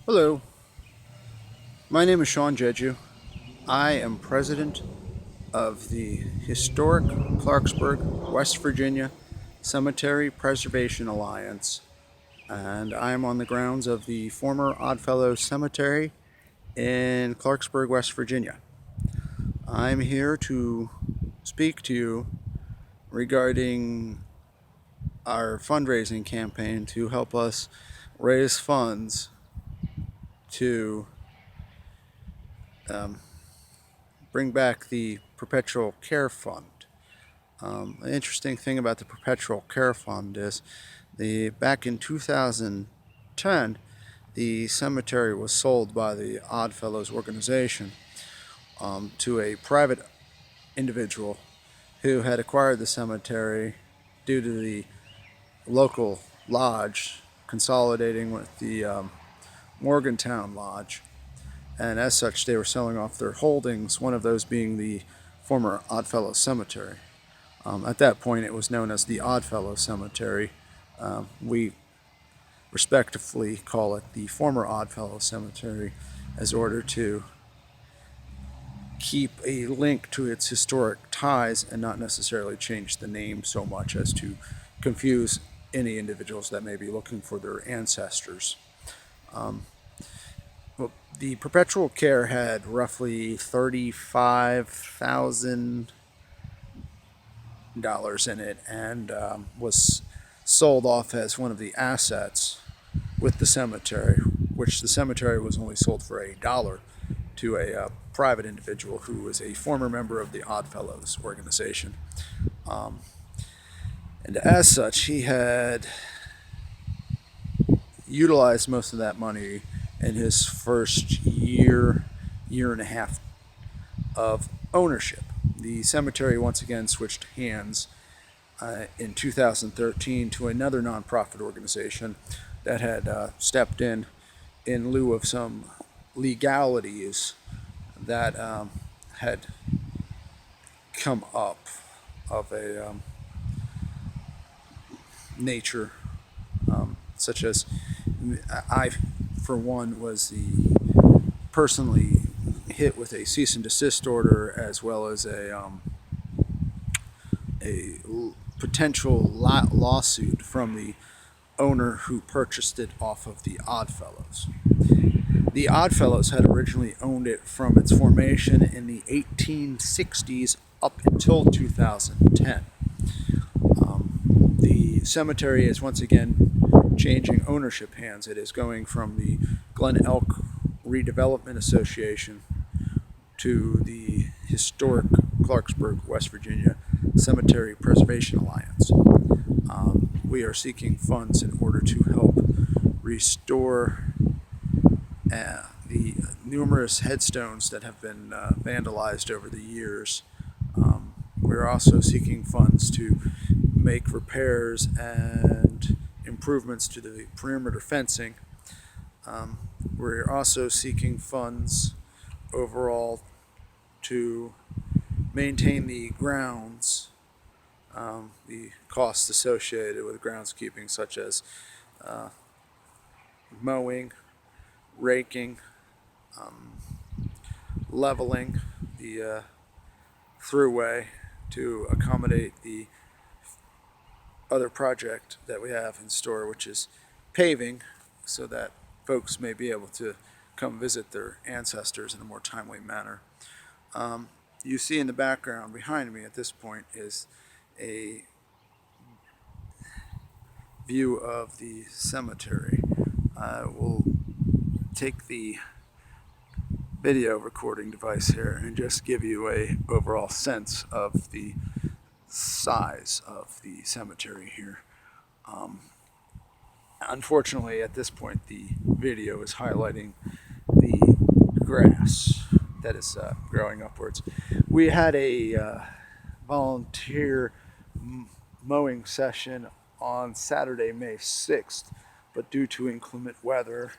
Hello, my name is Sean Jeju. I am president of the historic Clarksburg, West Virginia Cemetery Preservation Alliance, and I am on the grounds of the former Oddfellows Cemetery in Clarksburg, West Virginia. I'm here to speak to you regarding our fundraising campaign to help us raise funds to um, bring back the Perpetual Care Fund. An interesting thing about the Perpetual Care Fund is the back in 2010, the cemetery was sold by the Oddfellows organization to a private individual who had acquired the cemetery due to the local lodge consolidating with the Morgantown Lodge. And as such, they were selling off their holdings, one of those being the former Oddfellows Cemetery. At that point, it was known as the Oddfellows Cemetery. We respectively call it the former Oddfellows Cemetery as order to keep a link to its historic ties and not necessarily change the name so much as to confuse any individuals that may be looking for their ancestors. Well, the Perpetual Care had roughly $35,000 in it and was sold off as one of the assets with the cemetery, which the cemetery was only sold for $1 to a private individual who was a former member of the Oddfellows organization. Um, and as such, he had utilized most of that money in his first year and a half of ownership. The cemetery once again switched hands in 2013 to another nonprofit organization that had stepped in lieu of some legalities that had come up of a nature, such as I, for one, was the personally hit with a cease and desist order as well as a potential lawsuit from the owner who purchased it off of the Oddfellows. The Oddfellows had originally owned it from its formation in the 1860s up until 2010. The cemetery is once again changing ownership hands. It is going from the Glen Elk Redevelopment Association to the historic Clarksburg, West Virginia Cemetery Preservation Alliance. We are seeking funds in order to help restore the numerous headstones that have been vandalized over the years. We're also seeking funds to make repairs and improvements to the perimeter fencing. We're also seeking funds overall to maintain the grounds, the costs associated with groundskeeping, such as mowing, raking, leveling the throughway to accommodate the other project that we have in store, which is paving, so that folks may be able to come visit their ancestors in a more timely manner. You see in the background behind me at this point is a view of the cemetery. I will take the video recording device here and just give you a overall sense of the size of the cemetery here. Unfortunately, at this point, the video is highlighting the grass that is growing upwards. We had a volunteer mowing session on Saturday, May 6th, but due to inclement weather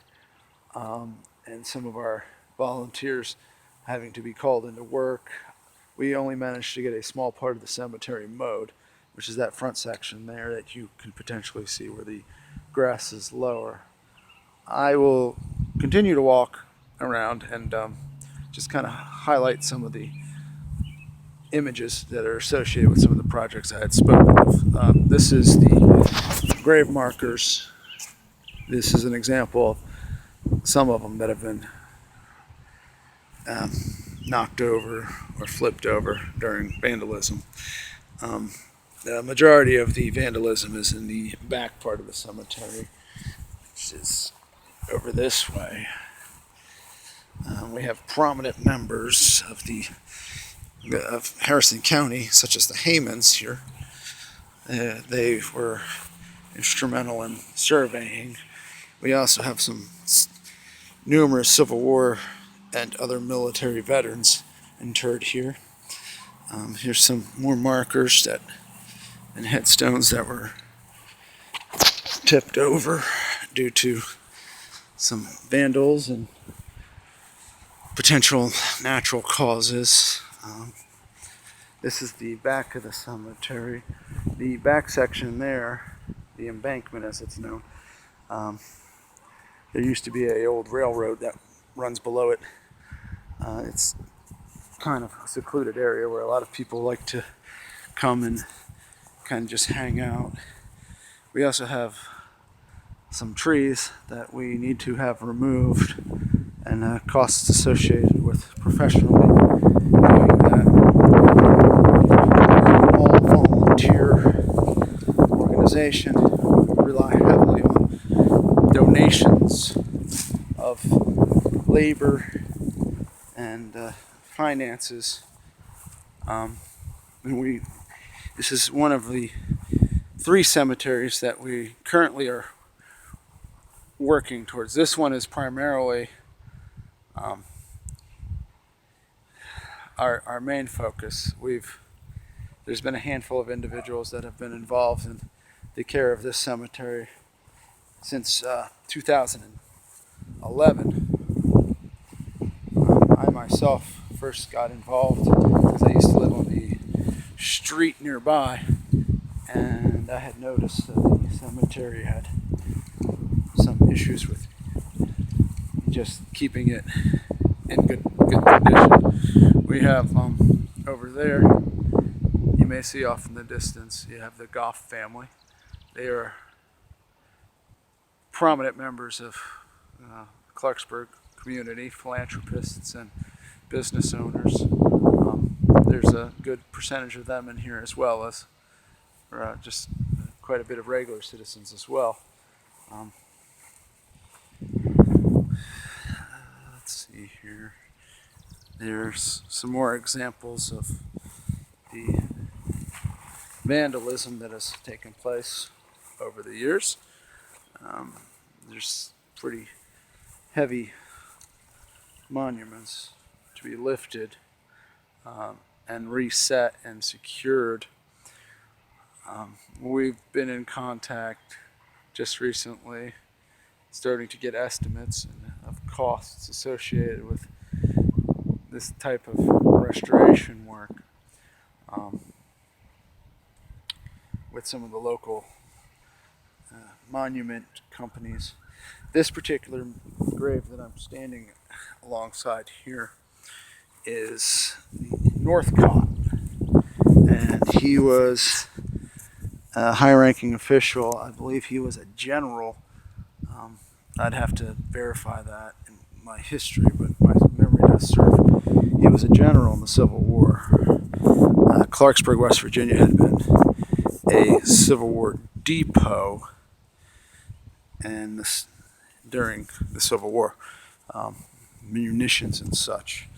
and some of our volunteers having to be called into work, we only managed to get a small part of the cemetery mowed, which is that front section there that you can potentially see where the grass is lower. I will continue to walk around and just kind of highlight some of the images that are associated with some of the projects I had spoken of. This is the grave markers. This is an example of some of them that have been knocked over or flipped over during vandalism. The majority of the vandalism is in the back part of the cemetery, which is over this way. We have prominent members of Harrison County, such as the Haymans here. They were instrumental in surveying. We also have some numerous Civil War and other military veterans interred here. Here's some more markers and headstones that were tipped over due to some vandals and potential natural causes. This is the back of the cemetery. The back section there, the embankment as it's known, there used to be an old railroad that runs below it. It's kind of a secluded area where a lot of people like to come and kind of just hang out. We also have some trees that we need to have removed, and costs associated with professionally doing that. All volunteer organization. We rely heavily on donations of labor and finances. This is one of the 3 cemeteries that we currently are working towards. This one is primarily our main focus. There's been a handful of individuals that have been involved in the care of this cemetery since 2011. I myself first got involved because I used to live on the street nearby, and I had noticed that the cemetery had some issues with just keeping it in good condition. We have over there, you may see off in the distance, you have the Goff family. They are prominent members of Clarksburg community, philanthropists and business owners. There's a good percentage of them in here, as well as just quite a bit of regular citizens as well. Let's see here. There's some more examples of the vandalism that has taken place over the years. There's pretty heavy monuments to be lifted and reset and secured. We've been in contact just recently, starting to get estimates of costs associated with this type of restoration work with some of the local monument companies. This particular grave that I'm standing alongside here is Northcott, and he was a high-ranking official. I believe he was a general. I'd have to verify that in my history, but my memory does serve. He was a general in the Civil War. Clarksburg, West Virginia had been a Civil War depot, and during the Civil War, munitions and such.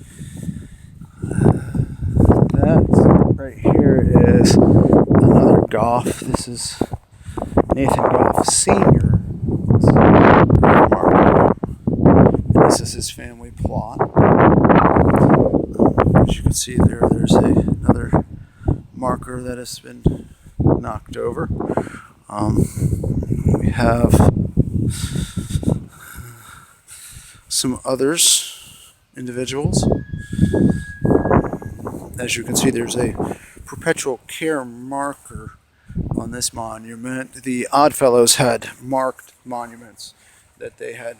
That right here is another Goff. This is Nathan Goff Sr. This is his family plot. As you can see there's another marker that has been knocked over. We have some individuals. As you can see, there's a perpetual care marker on this monument. The Oddfellows had marked monuments that they had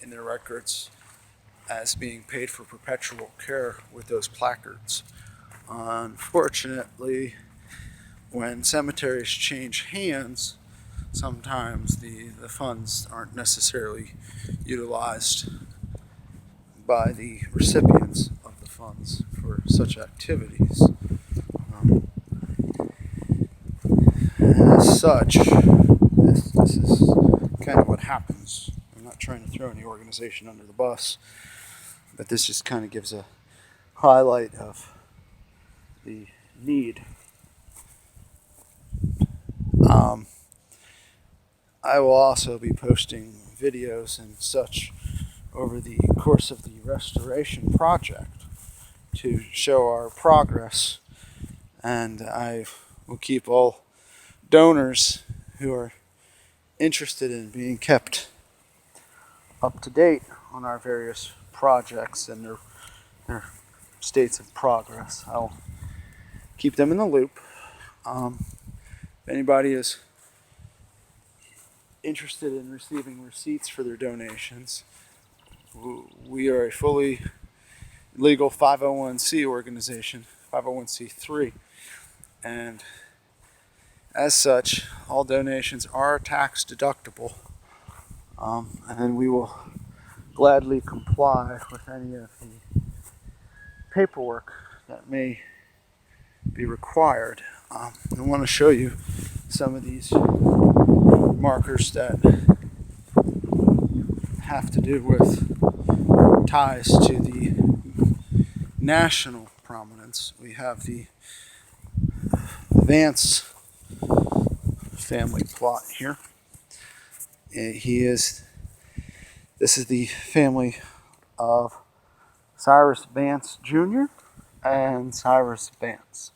in their records as being paid for perpetual care with those placards. Unfortunately, when cemeteries change hands, sometimes the funds aren't necessarily utilized by the recipients of the funds for such activities. As such, this is kind of what happens. I'm not trying to throw any organization under the bus, but this just kind of gives a highlight of the need. I will also be posting videos and such over the course of the restoration project to show our progress, and I will keep all donors who are interested in being kept up to date on our various projects and their states of progress. I'll keep them in the loop. If anybody is interested in receiving receipts for their donations, we are a fully legal 501c organization, 501c3, and as such, all donations are tax deductible, and we will gladly comply with any of the paperwork that may be required. I want to show you some of these markers that have to do with ties to the national prominence. We have the Vance family plot here. This is the family of Cyrus Vance Jr. and Cyrus Vance.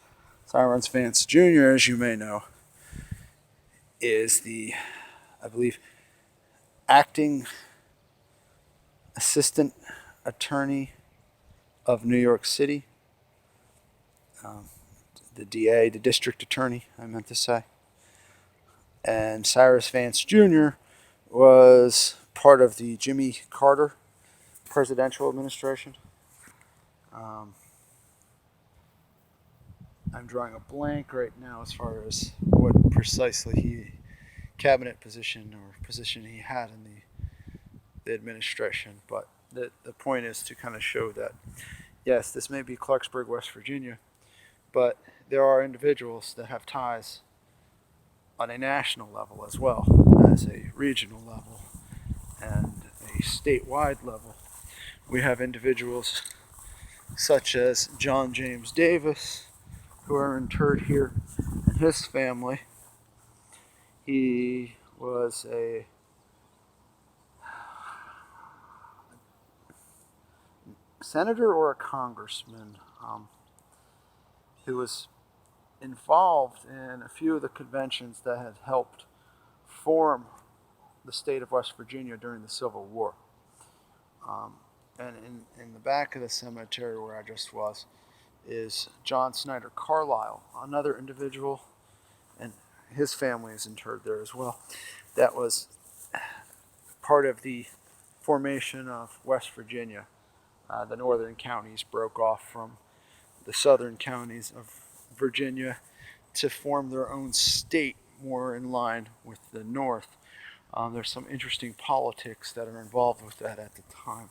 Cyrus Vance Jr., as you may know, is the, I believe, acting assistant attorney of New York City. The DA, the district attorney, I meant to say. And Cyrus Vance Jr. was part of the Jimmy Carter presidential administration. I'm drawing a blank right now as far as what precisely cabinet position or position he had in the administration, but the point is to kind of show that, yes, this may be Clarksburg, West Virginia, but there are individuals that have ties on a national level as well as a regional level and a statewide level. We have individuals such as John James Davis, who are interred here, and his family. He was a senator or a congressman who was involved in a few of the conventions that had helped form the state of West Virginia during the Civil War. And in the back of the cemetery where I just was is John Snyder Carlisle, another individual, and his family is interred there as well. That was part of the formation of West Virginia. The northern counties broke off from the southern counties of Virginia to form their own state more in line with the north. There's some interesting politics that are involved with that at the time.